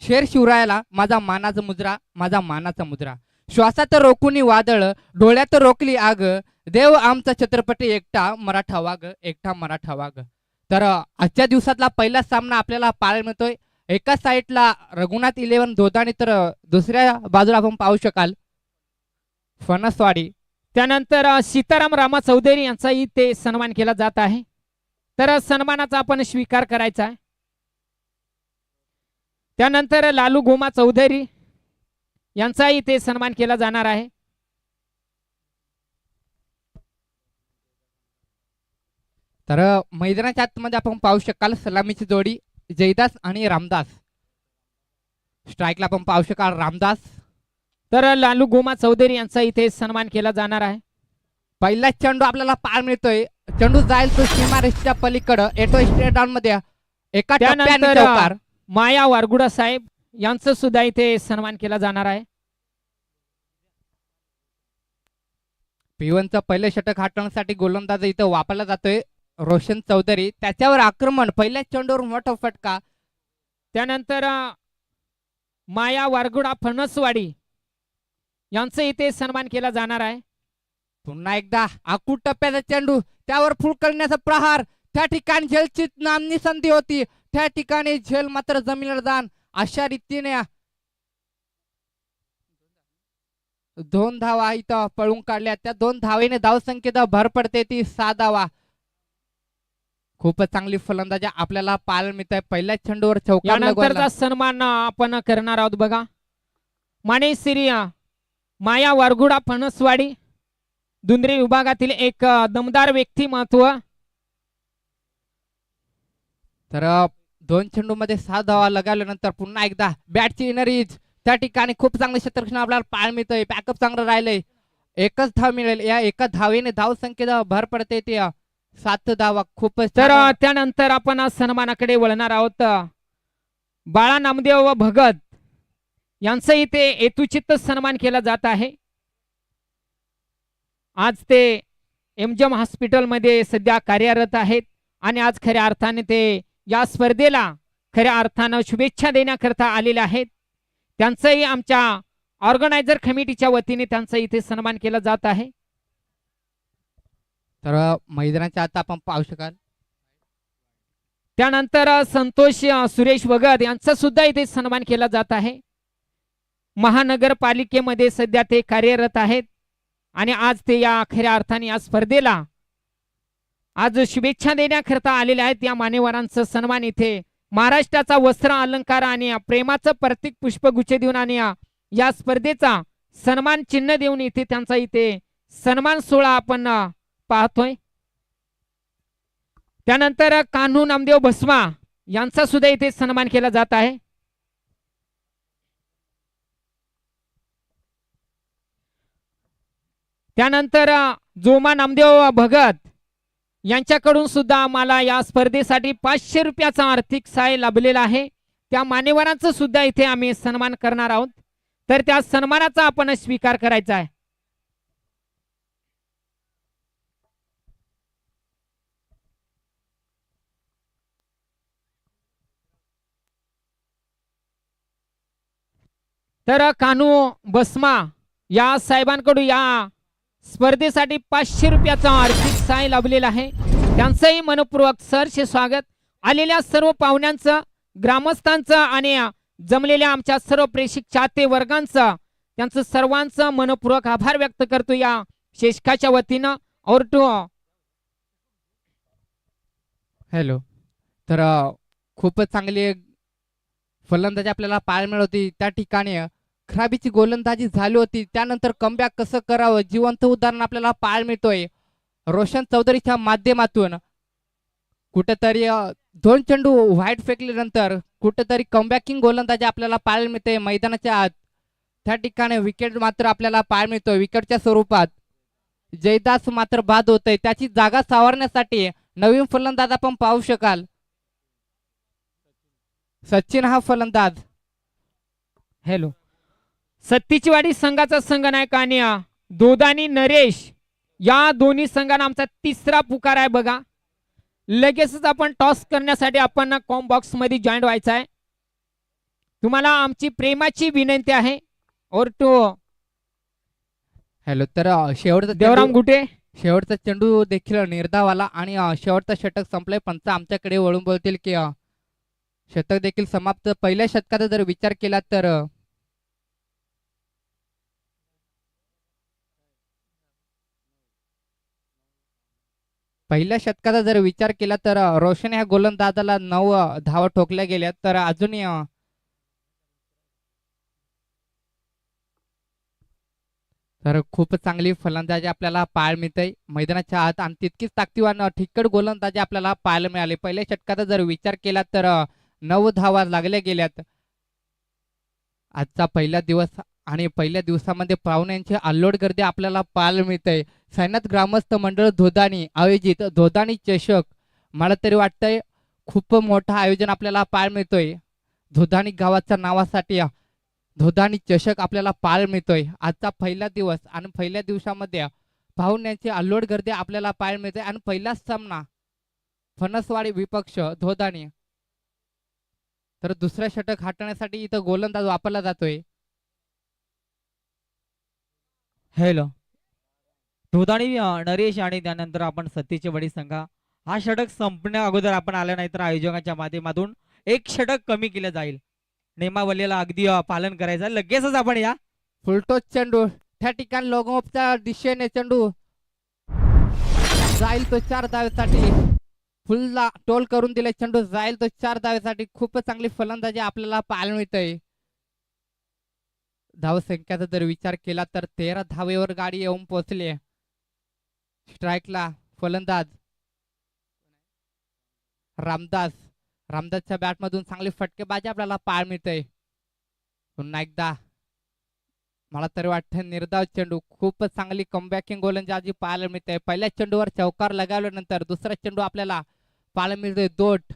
S3: शेर शिवरायाला माझा मानाचा मुजरा माझा मानाचा मुजरा. श्वासात रोखुनी वादळ डोळ्यात रोखली आग देव आमचा छत्रपती एकटा मराठा वाघ एकटा मराठा वाघ. तर आजच्या दिवसातला पहिला सामना आपल्याला पाहायला मिळतोय. एका साईडला रघुनाथ इलेव्हन दोदानी तर दुसऱ्या बाजूला आपण पाहू शकाल फणसवाडी.
S2: त्यानंतर सीताराम रामा चौधरी यांचा इथे सन्मान केला जात आहे. तर सन्मानाचा आपण स्वीकार करायचा आहे. त्यानंतर लालू गोमा चौधरी यांचा इथे सन्मान केला जाणार आहे.
S3: तर मैदानाच्या आतमध्ये आपण पाहू शकाल सलामीची जोडी जयदास आणि रामदास. स्ट्राईकला आपण पाहू शकाल रामदास.
S2: तर लालू गोमा चौधरी यांचा इथे सन्मान केला जाणार आहे.
S3: पहिला चेंडू आपल्याला पार मिळतोय. चेंडू जाईल तो सीमारेषेच्या पलीकडं एटो स्टेडियम मध्ये एका टप्प्याने
S2: त्यानंतर
S3: चौकार.
S2: माया वारगुडा साहेब यांचं सुद्धा इथे सन्मान केला जाणार आहे.
S3: P1चं पहिलं षटक हाटवण्यासाठी गोलंदाज इथं वापरला जातोय रोशन चौधरी. त्याच्यावर आक्रमण पहिल्या चेंडूवर मोठा फटका.
S2: त्यानंतर माया वारगुडा फणसवाडी यांचं इथे सन्मान केला जाणार आहे.
S3: पुन्हा एकदा आखूड टप्प्याचा चेंडू त्यावर फुल करण्याचा प्रहार. त्या ठिकाणी झेलची नामनी संधी होती. त्या ठिकाणी झेल मात्र जमिनीवर जाण अशा रीतीने 2 धावा इथं पळून काढल्या. त्या 2 धावेने धावसंख्येत भर पडते ती 6 धावा. खूपच चांगली फलंदाजी आपल्याला पाहायला मिळत आहे. पहिल्या चेंडूवर चौकार
S2: यानंतरचा सन्मान आपण करणार आहोत बघा. मानेश्री माया वारगुडा फणसवाडी दुंद्री विभागातील एक दमदार व्यक्तिमत्व.
S3: तर 2 चेंडू मध्ये 6 धावा लगावल्यानंतर पुन्हा एकदा बॅटची इनरीज. त्या ठिकाणी खूप चांगले क्षेत्ररक्षण आपल्याला पाहायला मिळतंय. बॅकअप चांगलं राहिलंय. एकच धाव मिळेल. या एका धावेने धावसंख्येत भर पडते ते 7 धावा. खूपच
S2: तर
S3: छान.
S2: त्यानंतर आपण सन्मानाकडे वळणार आहोत. बाळा नामदेव भगत यांचं इथे हेतुचित सन्मान केला जात आहे. आज ते एमजम हॉस्पिटलमध्ये सध्या कार्यरत आहेत आणि आज खऱ्या अर्थाने ते या स्पर्धेला खऱ्या अर्थानं शुभेच्छा देण्याकरता आलेले आहेत. त्यांचंही आमच्या ऑर्गनायझर कमिटीच्या वतीने त्यांचा इथे सन्मान केला जात आहे.
S3: तर मैदानाच्या आता आपण पाहू शकाल.
S2: त्यानंतर संतोष सुरेश भगत यांचा सुद्धा इथे सन्मान केला जात आहे. महानगरपालिकेमध्ये सध्या ते कार्यरत आहेत आणि आज ते या खऱ्या अर्थाने या स्पर्धेला आज शुभेच्छा देण्याकरता आलेले आहेत. या मान्यवरांचा सन्मान इथे महाराष्ट्राचा वस्त्र अलंकार आणि प्रेमाचं प्रतीक पुष्पगुच्छ देऊन आणि या स्पर्धेचा सन्मान चिन्ह देऊन इथे त्यांचा इथे सन्मान सोहळा आपण पाहतोय. त्यानंतर कान्हू नामदेव भस्मा यांचा सुद्धा इथे सन्मान केला जात आहे. त्यानंतर जोमा नामदेव भगत यांच्याकडून सुद्धा आम्हाला या स्पर्धेसाठी 500 रुपयाचा आर्थिक सहाय्य लाभलेला आहे. त्या मान्यवरांचा सुद्धा इथे आम्ही सन्मान करणार आहोत. तर त्या सन्मानाचा आपण स्वीकार करायचा आहे. तर कान्हू भस्मा या साहेबांकडून या स्पर्धेसाठी 500 रुपयाचा आर्थिक सहाय्य लाभलेला आहे. त्यांचंही मनपूर्वक सहर्ष स्वागत. आलेल्या सर्व पाहुण्यांचं, ग्रामस्थांचं आणि जमलेल्या आमच्या सर्व प्रेक्षक चाहते वर्गांचं त्यांचं सर्वांचं मनपूर्वक आभार व्यक्त करतो या शेषकाच्या वतीनं. और टू
S3: हॅलो. तर खूपच चांगली फलंदाजी आपल्याला पाहायला मिळत होती. त्या ठिकाणी खराबीची गोलंदाजी झाली होती. त्यानंतर कमबॅक कसं करावं जिवंत उदाहरण आपल्याला पाहायला मिळतोय रोशन चौधरीच्या माध्यमातून. कुठेतरी 2 चेंडू व्हाईट फेकल्यानंतर कुठेतरी कमबॅकिंग गोलंदाजी आपल्याला पाहायला मिळते मैदानाच्या आत. त्या ठिकाणी विकेट मात्र आपल्याला पाहायला मिळतोय विकेटच्या स्वरूपात. जयदास मात्र बाद होतय. त्याची जागा सावरण्यासाठी नवीन फलंदाज आपण पाहू शकाल. सचिन हा फलंदाज.
S2: हॅलो. सत्तीचीवाडी संघाचा संघनायक आणि दोदानी नरेश या दोन्ही संघांना आमचा तिसरा पुकार आहे बघा. लगेचच आपण टॉस करण्यासाठी आपण कॉम बॉक्स मध्ये जॉईन व्हायचं आहे. तुम्हाला आमची प्रेमाची विनंती आहे. और टू
S3: हॅलो. तर शेवटचा
S2: देवराम गुटे
S3: शेवटचा चेंडू देखील निर्धावाला आणि शेवटचा षटक संपलंय. पंच आमच्याकडे वळून बोलतील की शतक देखील समाप्त. पहिल्या शतकाचा जर विचार केला तर पहिल्या षटकाचा जर विचार केला तर रोशन ह्या गोलंदाजाला 9 धावा ठोकल्या गेल्या. तर अजूनही तर खूप चांगली फलंदाजी आपल्याला पाहायला मिळते मैदानाच्या आत आणि तितकीच ताकदीवान ठिक्कड गोलंदाजी आपल्याला पाहायला मिळाली. पहिल्या षटकाचा जर विचार केला तर 9 धावा लागल्या गेल्यात. आजचा पहिला दिवस आणि पहिल्या दिवसामध्ये पाहुण्यांची अल्लोड गर्दी आपल्याला पाहायला मिळते. साईनाथ ग्रामस्थ मंडळ धोदाणी आयोजित धोदाणी चषक, मला तरी वाटतंय खूप मोठं आयोजन आपल्याला पाहायला मिळतोय. धोदाणी गावाच्या नावासाठी धोदाणी चषक आपल्याला पाहायला मिळतोय. आजचा पहिला दिवस आणि पहिल्या दिवसामध्ये पाहुण्यांची अल्लोड गर्दी आपल्याला पाहायला मिळते आणि पहिलाच सामना फणसवाडी विपक्ष धोदाणी. तर दुसरा षटक हाटण्यासाठी इथं गोलंदाज वापरला जातोय.
S1: हॅलो धोदाणी नरेश आणि त्यानंतर आपण सतीचे वडी संघा. हा षटक संपण्या अगोदर आपण आल्या नाही तर आयोजकांच्या माध्यमातून एक षटक कमी केलं जाईल. नियमावलीला अगदी पालन करायचं. लगेचच आपण या
S3: फुलटोच चेंडू त्या ठिकाणी लोगोमोपच्या दिशेने चेंडू जाईल तो 4 धावेसाठी. फुलला टोल करून दिले चेंडू जाईल तो 4 धावेसाठी. खूप चांगली फलंदाजी आपल्याला पाहायला मिळते. धावसंख्याचा जर विचार केला तर 13 धावेवर गाडी येऊन पोहोचली. स्ट्राईकला फलंदाज रामदासच्या बॅटमधून चांगली फटकेबाजी आपल्याला पाहायला मिळते. पुन्हा एकदा मला तरी वाटतं निर्धाव चेंडू खूप चांगली कमबॅकिंग गोलंदाजी पाहायला मिळते. पहिल्या चेंडूवर चौकार लगावल्यानंतर दुसरा चेंडू आपल्याला पाहायला मिळतोय दोट.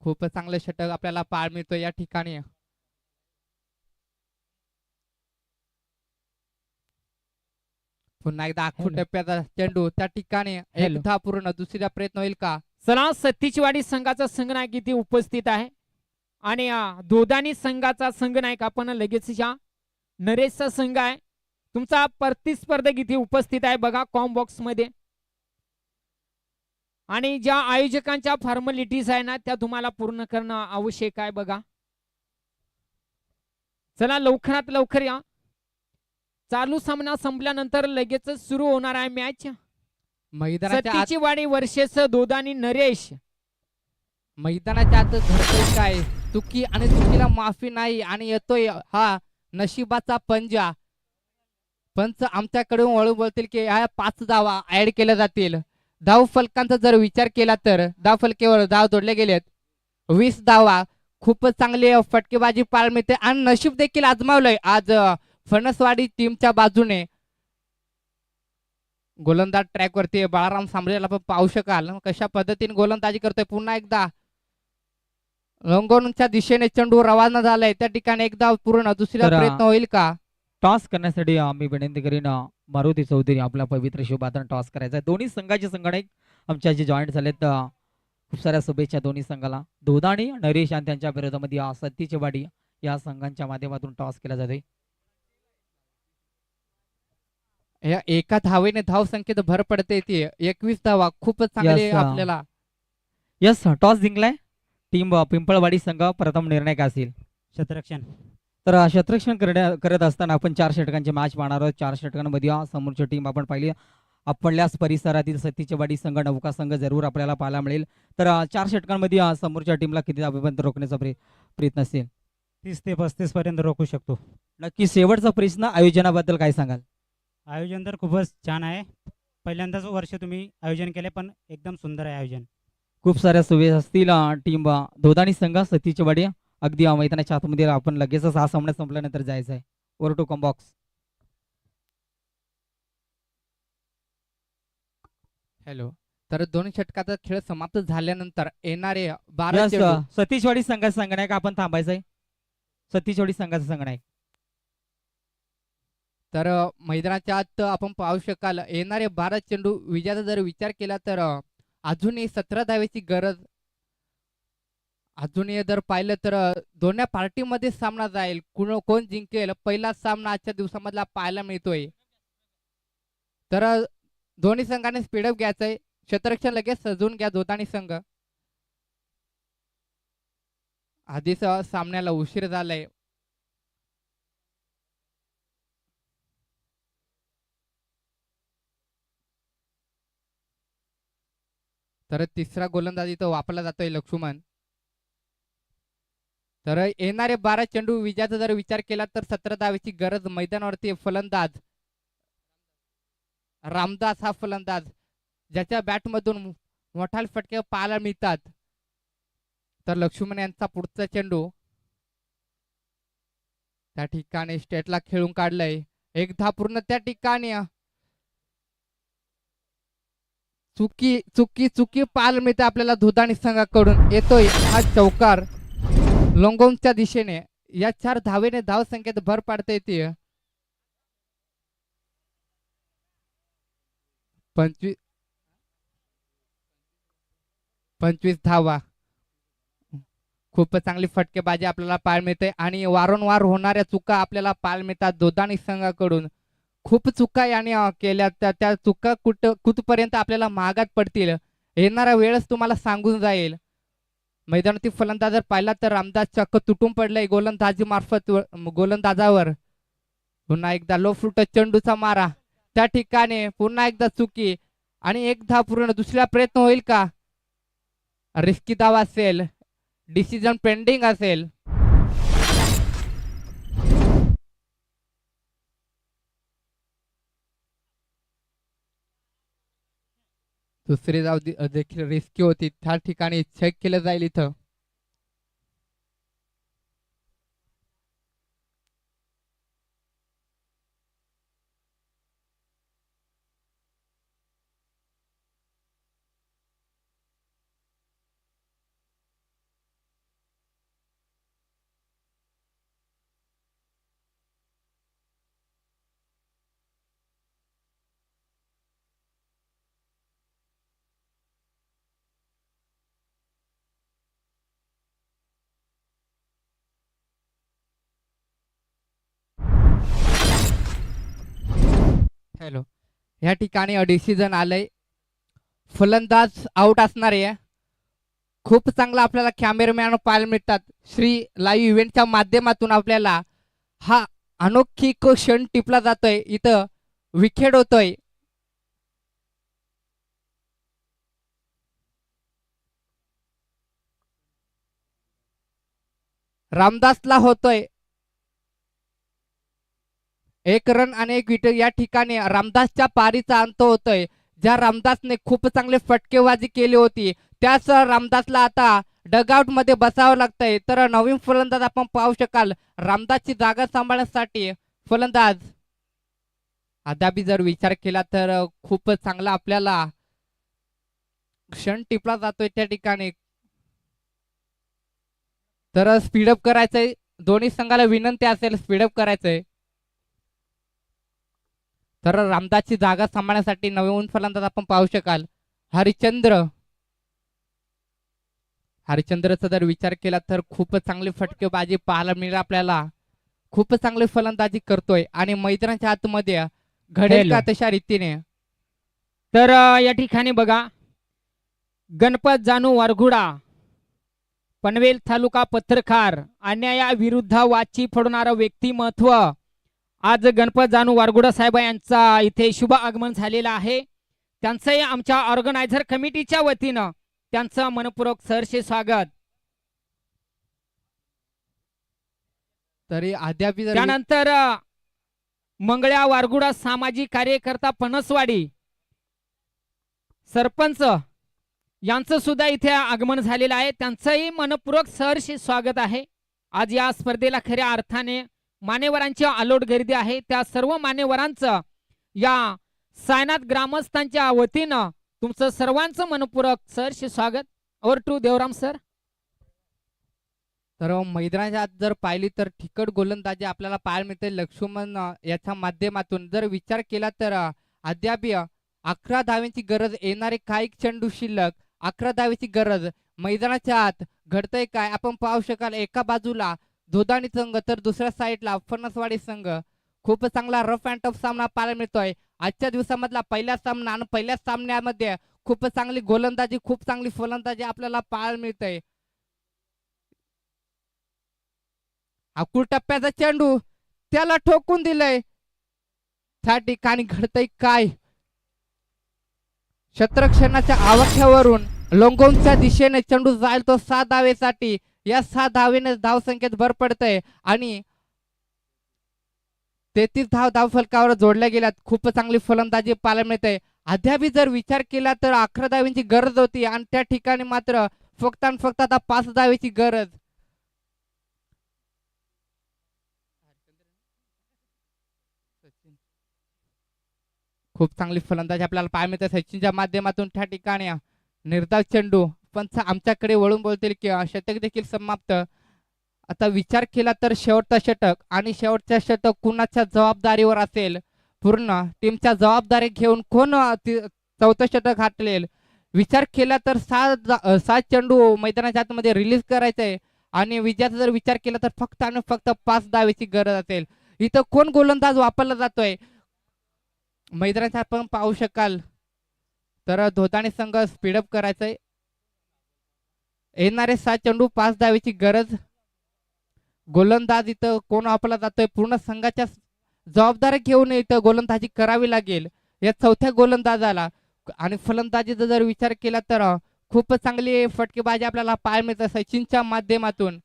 S3: खूप चांगलं षटक आपल्याला पाहायला मिळतोय या ठिकाणी. पुन्हा एकदा आखू टप्प्याचा चेंडू त्या ठिकाणी एकदा पूर्ण दुसरा प्रयत्न होईल का?
S2: चला सतीचवाडी संघाचा संघनायक इथे उपस्थित आहे आणि दोदानी संघाचा संघनायक आपण लगेच नरेशचा संघ आहे. तुमचा प्रतिस्पर्धक इथे उपस्थित आहे बघा कॉम बॉक्स मध्ये. आणि ज्या आयोजकांच्या फॉर्मॅलिटीज आहे ना त्या तुम्हाला पूर्ण करणं आवश्यक आहे बघा. चला लवकरात लवकर या. चालू सामना संपल्यानंतर लगेच सुरू होणार आहे मॅच.
S3: मैदानाच्या आत
S2: सतीची वाडी वर्षेस दोदानी नरेश.
S3: मैदानाच्या आत घडतोय काय? चुकी आणि चुकीला माफी नाही आणि येतोय हा नशिबाचा पंजा. पंच आमच्याकडून वळून बोलतील की ह्या 5 धावा ऍड केल्या जातील. धाव फलकांचा जर विचार केला तर धाव फलकेवर धाव जोडले गेलेत 20 धावा. खूपच चांगली फटकेबाजी पाहायला मिळते आणि नशीब देखील आजमावलंय आज फणसवाडी टीमच्या बाजूने. गोलंदाज ट्रॅक वरती बाळाराम सांबरेला पण पाहू शकाल कशा पद्धतीने गोलंदाजी करतोय. पुन्हा एकदा रंगोनच्या दिशेने चेंडू रवाना झालाय त्या ठिकाणी एकदा पूर्ण दुसरा प्रयत्न होईल का?
S1: टॉस करण्यासाठी आम्ही विनंती करीन मारुती चौधरी आपला पवित्र शोभातन टॉस करायचा. दोन्ही संघाचे संघनायक आमच्या जे जॉईंट झालेत खूप साऱ्या शुभेच्छा दोन्ही संघाला. दोदाणी नरेश आणि त्यांच्या विरोधामध्ये सतीची वाडी या संघांच्या माध्यमातून टॉस केला जाते.
S3: या एका धावेने धाव संख्येत भर पडते ती 21 धावा. खूपच चांगले आपल्याला.
S1: यस टॉस जिंकलाय टीम पिंपळवाडी संघ. प्रथम निर्णय काय असेल?
S4: क्षेत्ररक्षण.
S1: तर क्षेत्ररक्षण करत असताना आपण 4 षटकांची मॅच पाहणार आहोत. 4 षटकांमध्ये समोरची टीम आपण पाहिली आपल्याच परिसरातील सतीचवाडी संघ नौका संघ जरूर आपल्याला पाहायला मिळेल. तर 4 षटकांमध्ये समोरच्या टीमला किती धावेपर्यंत रोखण्याचा प्रयत्न असेल?
S4: 30 ते 35 पर्यंत रोखू शकतो.
S1: नक्की शेवटचा प्रश्न आयोजनाबद्दल काय सांगाल?
S4: आयोजन तर खूपच छान आहे. पहिल्यांदाच वर्ष तुम्ही आयोजन केले पण एकदम सुंदर आहे आयोजन.
S1: खूप साऱ्या शुभेच्छा असतील टीम दोदाणी संघ सतीचवाडी. अगदी मैदानाच्या आतमध्ये आपण लगेचच हा सामना संपल्यानंतर जायचं आहे. Over to comm box.
S3: Hello. तर 2 षटकाचा खेळ समाप्त झाल्यानंतर येणारे 12 चेंडू
S1: सतीचवाडी संघाचा संघनायक आपण थांबायचंय. सतीचवाडी संघाचा संघनायक.
S3: तर मैदानाच्या आत आपण पाहू शकाल येणारे 12 चेंडू विजयाचा जर विचार केला तर अजूनही 17 धावेची गरज. अजूनही जर पाहिलं तर दोन्ही पार्टीमध्ये सामना जाईल. कोण जिंकेल पहिला सामना आजच्या दिवसामधला पाहायला मिळतोय. तर दोन्ही संघाने स्पीडअप घ्यायचंय. क्षेत्ररक्षण लगेच सजवून घ्या दोदाणी संघ. आधीच सामन्याला उशीर झालाय. तर तिसरा गोलंदाज इथं वापरला जातोय लक्ष्मण. तर येणारे 12 चेंडू विजयाचा जर विचार केला तर 17 धावेची गरज मैदानावरती. फलंदाज रामदास हा फलंदाज ज्याच्या बॅटमधून मोठा फटके पाहायला मिळतात. तर लक्ष्मण यांचा पुढचा चेंडू त्या ठिकाणी स्टेटला खेळून काढलंय. एकदा पूर्ण त्या ठिकाणी चुकी चुकी चुकी पाहायला मिळते आपल्याला धुदाणी संघाकडून. येतोय हा चौकार लोंगोंगच्या दिशेने. या 4 धावेने धाव संख्येत भर पाडता येते. 25 धावा. खूप चांगली फटकेबाजी आपल्याला पाहायला मिळते आणि वारंवार होणाऱ्या चुका आपल्याला पाहायला मिळतात दोदाणी संघाकडून. खूप चुका याने केल्या. त्या चुका कुठपर्यंत आपल्याला महागात पडतील येणारा वेळच तुम्हाला सांगून जाईल. मैदानातील फलंदाज जर पाहिला तर रामदास चक्क तुटून पडलाय गोलंदाजी मार्फत गोलंदाजावर. पुन्हा एकदा लो फुट चेंडूचा मारा त्या ठिकाणी. पुन्हा एकदा चुकी आणि एक धाव पूर्ण. दुसरा प्रयत्न होईल का? रिस्की धाव असेल. डिसिजन पेंडिंग असेल. दुसरी धाव देखील रिस्की होती. त्या ठिकाणी चेक केलं जाईल इथं. हॅलो, या ठिकाणी डिसिजन आलंय. फलंदाज आउट असणार आहे. खूप चांगला आपल्याला कॅमेरामॅन पाहायला मिळतात. श्री लाईव्ह इव्हेंटच्या माध्यमातून आपल्याला हा अनोखी क्षण टिपला जातोय. इथं विकेट होतोय. रामदासला होतोय 1 रन आणि 1 विकेट. या ठिकाणी रामदासच्या पारीचा अंत होतोय. ज्या रामदासने खूप चांगले फटकेबाजी केली होती त्याच रामदासला आता डगआउट मध्ये बसावं लागतंय. तर नवीन फलंदाज आपण पाहू शकाल. रामदासची जागा सांभाळण्यासाठी फलंदाज अद्यापही जर विचार केला तर खूप चांगला आपल्याला क्षण टिपला जातोय त्या ठिकाणी. तर स्पीडअप करायचंय. दोन्ही संघाला विनंती असेल स्पीडअप करायचंय. तर रामदासची जागा सांभाळण्यासाठी नवीन फलंदाज आपण पाहू शकाल हरिश्चंद्रचा जर विचार केला तर खूप चांगली फटकेबाजी पाहायला मिळेल आपल्याला. खूप चांगली फलंदाजी करतोय आणि मैदानाच्या आतमध्ये घडेल का तशा रीतीने.
S2: तर या ठिकाणी बघा गणपत जानू वारघुडा पनवेल तालुका पत्रकार अन्यायाविरुद्ध वाची फोडणारं व्यक्तिमत्व आज गणपत जानू वारगुडा साहेब यांचा इथे शुभ आगमन झालेलं आहे. त्यांचंही आमच्या ऑर्गनायझर कमिटीच्या वतीनं त्यांचं मनपूर्वक सहर्ष स्वागत.
S3: तरी अद्याप
S2: त्यानंतर मंगळ्या वारगुडा सामाजिक कार्यकर्ता पणसवाडी सरपंच यांचं सुद्धा इथे आगमन झालेलं आहे. त्यांचंही मनपूर्वक सहर्ष स्वागत आहे. आज या स्पर्धेला खऱ्या अर्थाने मान्यवरांची अलोट गर्दी आहे. त्या सर्व मान्यवरांचं या सायनाथ ग्रामस्थांच्या वतीनं तुमचं सर्वांचं मनपूर्वक सहर्ष स्वागत. Over to Devram sir.
S3: तर मैदानाच्या आत जर पाहिली तर ठिकट गोलंदाजी आपल्याला पाहायला मिळते लक्ष्मण याच्या माध्यमातून. जर विचार केला तर अद्याप 11 धावेची गरज. येणारे काही चेंडू शिल्लक. 11 धावेची गरज. मैदानाच्या आत घडतंय काय आपण पाहू शकाल. एका बाजूला धोदाणी संघ तर दुसऱ्या साईडला फणसवाडी संघ. खूप चांगला रफ अँड टफ सामना पाहायला मिळतोय. आजच्या दिवसामधला पहिला सामना आणि पहिल्या सामन्यामध्ये खूप चांगली गोलंदाजी खूप चांगली फलंदाजी आपल्याला पाहायला मिळतंय. अकुल टप्प्याचा चेंडू त्याला ठोकून दिलंय. त्या ठिकाणी घडतंय काय. क्षेत्ररक्षणाच्या आवाक्यावरून लोंगोमच्या दिशेने चेंडू जाईल तो 6 धावेसाठी. या 6 धावेने धावसंख्येत भर पडतंय आणि 33 धावफलकावर जोडल्या गेल्यात. खूप चांगली फलंदाजी पाहायला मिळते. अद्यापही जर विचार केला तर 11 धावेची गरज होती आणि त्या ठिकाणी मात्र फक्त आणि फक्त आता 5 धावेची गरज. खूप चांगली फलंदाजी आपल्याला पाहायला मिळते सचिनच्या माध्यमातून. त्या ठिकाणी निर्धाव चेंडू पंच आमच्याकडे वळून बोलतील की षटक देखील समाप्त. आता विचार केला तर शेवटचा षटक आणि शेवटचा षटक कुणाच्या जबाबदारीवर असेल. पूर्ण टीमच्या जबाबदारी घेऊन कोण चौथं षटक हाटलेल. विचार केला तर 7 चेंडू मैदानाच्या आतमध्ये रिलीज करायचंय आणि विजयाचा जर विचार केला तर फक्त आणि फक्त 5 धावेची गरज असेल. इथं कोण गोलंदाज वापरला जातोय मैदानात आपण पाहू शकाल. तर धोताणे संघ स्पीडअप करायचंय. येणारे 7 चेंडू 5 धावेची गरज. गोलंदाज इथं कोण वापरला जातोय पूर्ण संघाच्या जबाबदारी घेऊन इथं गोलंदाजी करावी लागेल या चौथ्या गोलंदाजाला. आणि फलंदाजीचा जर विचार केला तर खूप चांगली फटकेबाजी आपल्याला पाहायला मिळते सचिनच्या माध्यमातून.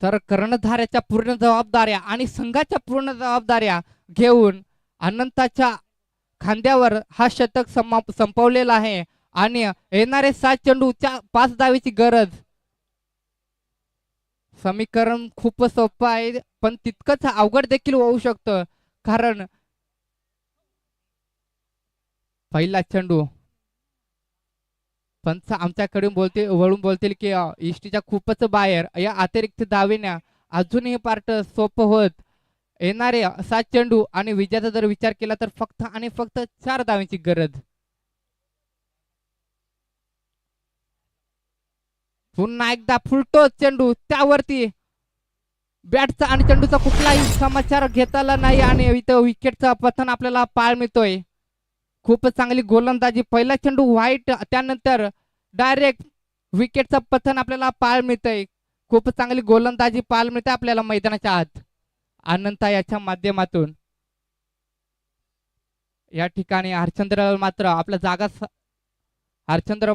S3: तर कर्णधाराच्या पूर्ण जबाबदाऱ्या आणि संघाच्या पूर्ण जबाबदाऱ्या घेऊन अनंताच्या खांद्यावर हा षटक संपवलेला आहे आणि येणारे 7 चेंडू 5 धावेची गरज. समीकरण खूप सोपं आहे पण तितकंच अवघड देखील होऊ शकतं. कारण पहिला चेंडू पंच आमच्याकडून वळून बोलतील की इष्टीच्या खूपच बाहेर. या अतिरिक्त धावेने अजूनही पार्ट सोपं होत. येणारे 7 चेंडू आणि विजयाचा जर विचार केला तर फक्त आणि फक्त 4 धावेची गरज. पुन्हा एकदा फुलटो चेंडू त्यावरती बॅटचा आणि चेंडूचा कुठलाही समाचार घेता आला नाही आणि इथं विकेटचा पतन आपल्याला पाहायला मिळतोय. खूप चांगली गोलंदाजी. पहिला चेंडू व्हाईट त्यानंतर डायरेक्ट विकेटचा पतन आपल्याला पाहायला मिळतंय. खूप चांगली गोलंदाजी पाहायला मिळते आपल्याला मैदानाच्या आत अनंता याच्या माध्यमातून. या ठिकाणी हरचंद्र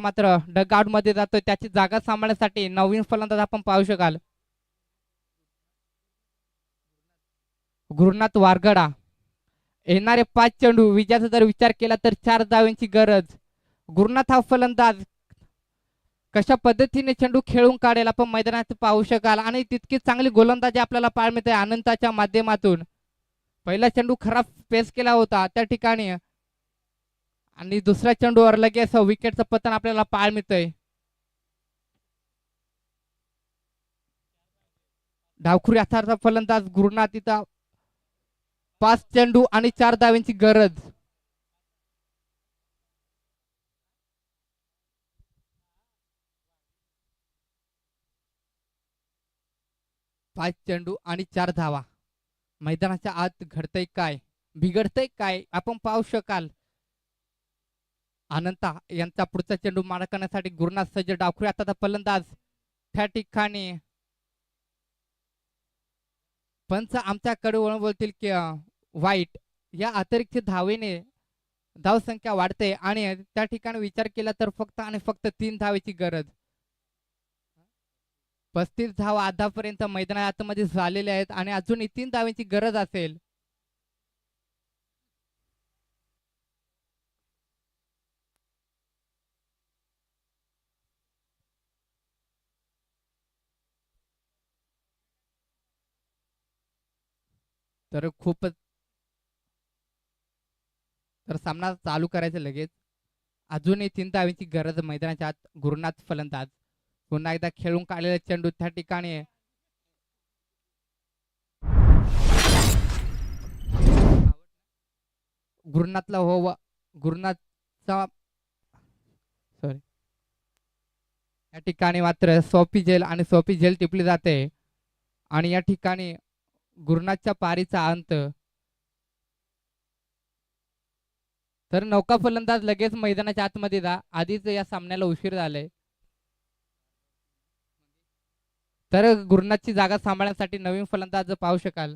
S3: मात्र डगआउट मध्ये जातोय. त्याची जागा सांभाळण्यासाठी नवीन फलंदाज आपण पाहू शकाल गुरुनाथ वारगडा. येणारे 5 चेंडू विजयाचा जर विचार केला तर 4 धावांची गरज. गुरुनाथ हा फलंदाज कशा पद्धतीने चेंडू खेळून काढेल आपण मैदानात पाहू शकाल आणि तितकी चांगली गोलंदाजी आपल्याला पाहायला मिळते अनंताच्या माध्यमातून. पहिला चेंडू खराब पेस केला होता त्या ठिकाणी आणि दुसऱ्या चेंडूवर लगेच विकेटचं पतन आपल्याला पाहायला मिळतंय. डावखुरी अथारचा फलंदाज गुरुनाथ. इथं 5 चेंडू आणि 4 धावांची गरज. पाच चेंडू आणि 4 धावा. मैदानाच्या आत घडतंय काय बिघडतंय काय आपण पाहू शकाल. अनंता यांचा पुढचा चेंडू मारा करण्यासाठी गुरुनाथ सज्ज. डावखुरी आता फलंदाज त्या ठिकाणी पंच आमच्याकडे वळून बोलतील की वाईट. या अतिरिक्त धावेने धावसंख्या वाढते आणि त्या ठिकाणी विचार केला तर फक्त आणि फक्त 3 धावेची गरज. 35 धावा आतापर्यंत मैदानात आतमध्ये झालेल्या आहेत आणि अजूनही 3 धावेची गरज असेल. तर खूपच तर सामना चालू करायचा लगेच. अजूनही 3 धावेची गरज मैदानाच्या आत. गुरुनाथ फलंदाज पुन्हा एकदा खेळून काढलेला चेंडू त्या ठिकाणी गुरुनाथचा सॉरी या ठिकाणी मात्र सोपी जेल टिपली जाते आणि या ठिकाणी गुरुनाथच्या पारीचा अंत. तर नौका फलंदाज लगेच मैदानाच्या आतमध्ये जा. आधीच या सामन्याला उशीर झालाय. तर गुरुनाथची जागा सांभाळण्यासाठी नवीन फलंदाज पाहू शकाल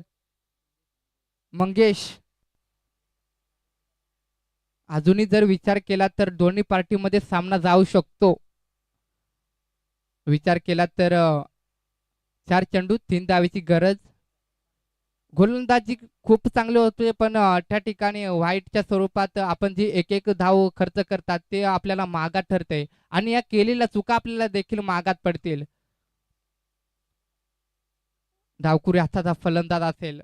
S3: मंगेश अजूनही जर विचार केला तर दोन्ही पार्टीमध्ये सामना जाऊ शकतो. विचार केला तर 4 चेंडू 3 धावेची गरज. गोलंदाजी खूप चांगले होते पण त्या ठिकाणी व्हाईटच्या स्वरूपात आपण जी एक एक धाव खर्च करतात ते आपल्याला महागात ठरते आणि या केलेल्या चुका आपल्याला देखील महागात पडतील. धावकुरी हाताचा फलंदाज असेल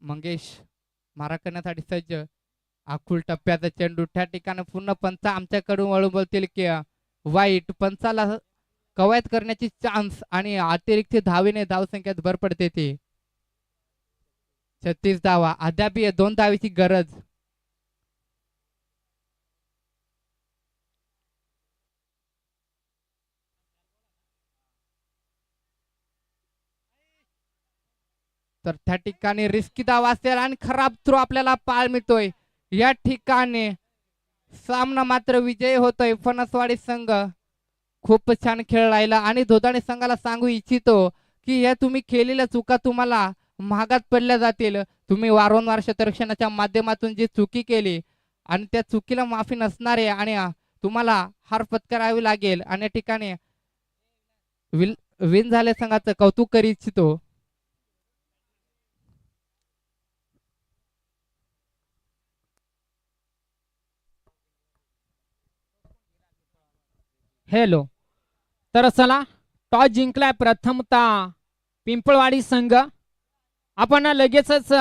S3: मंगेश मारा करण्यासाठी सज्ज. आखूल टप्प्याचा चेंडू त्या ठिकाणी पूर्ण पंच आमच्याकडून वळून बोलतील की वाईट पंचाला कवायत करण्याची चान्स आणि अतिरिक्त धावेने धावसंख्येत भर पडते ती. 36 धावा अद्याप 2 धावेची गरज. तर त्या ठिकाणी रिस्की धावा असेल आणि खराब थ्रो आपल्याला पाहायला मिळतोय. या ठिकाणी सामना मात्र विजय होतोय. फणसवाडी संघ खूप छान खेळ राहिला आणि धोदाणे संघाला सांगू इच्छितो की या तुम्ही केलेल्या चुका तुम्हाला महागात पडल्या जातील. तुम्ही वारंवार क्षेत्ररक्षणाच्या माध्यमातून जी चुकी केली आणि त्या चुकीला माफी नसणार आहे आणि तुम्हाला हार पत्करावी लागेल आणि या ठिकाणी विन झाले संघाचं कौतुक करू इच्छितो.
S2: हॅलो. तर चला टॉस जिंकलाय प्रथमतः पिंपळवाडी संघ. आपण लगेचच